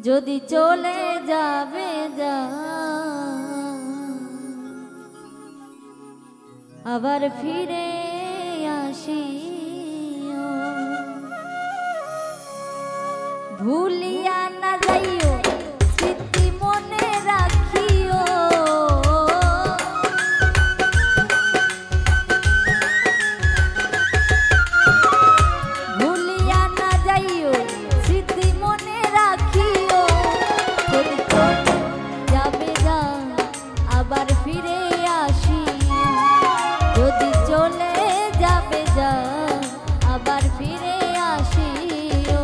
যদি চলে যাবে যা আবার ফিরে আসিও, ভুলিয়া না যাইও স্মৃতি মনে রাখিও, ভুলিয়া না যাইও স্মৃতি মনে রাখিও, যদি চলে যাবে যা আবার ফিরে আসিও, যদি চলে যাবে যা আবার ফিরে আসিও।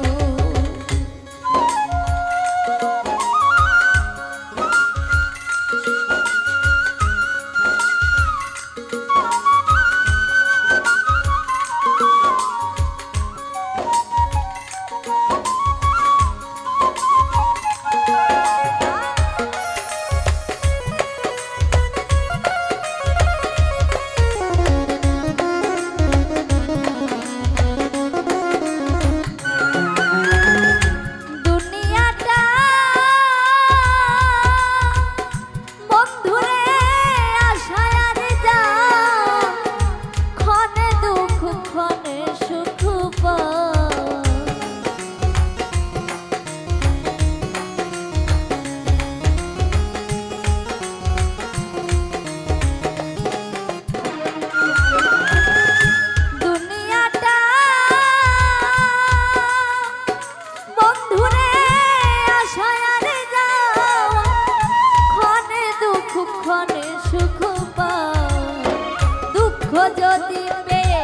যদি পেয়ে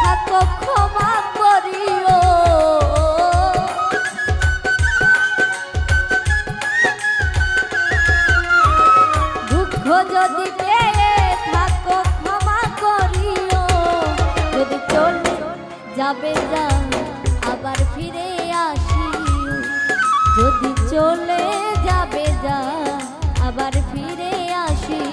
থাকো ক্ষমা করিও, দুঃখ যদি পেয়ে থাকো ক্ষমা করিও, যদি চলে যাবে যা আবার ফিরে আসিও, যদি চলে যাবে যা আবার ফিরে আসিও।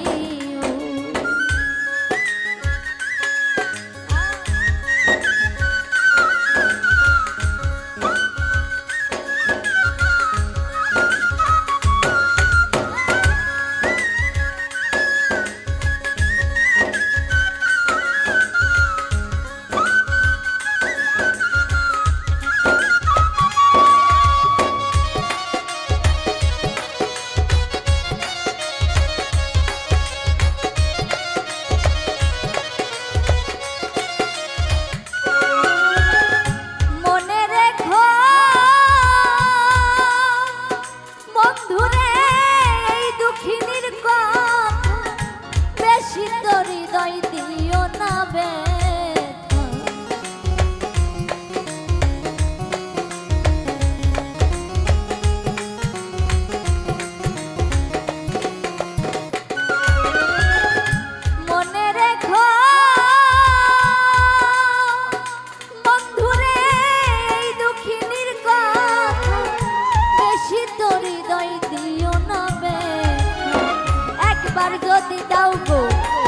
যদি দাও গো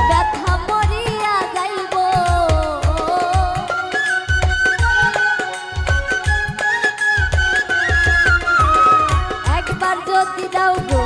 ব্যথা মরিয়া যাইব, একবার যদি দাও গো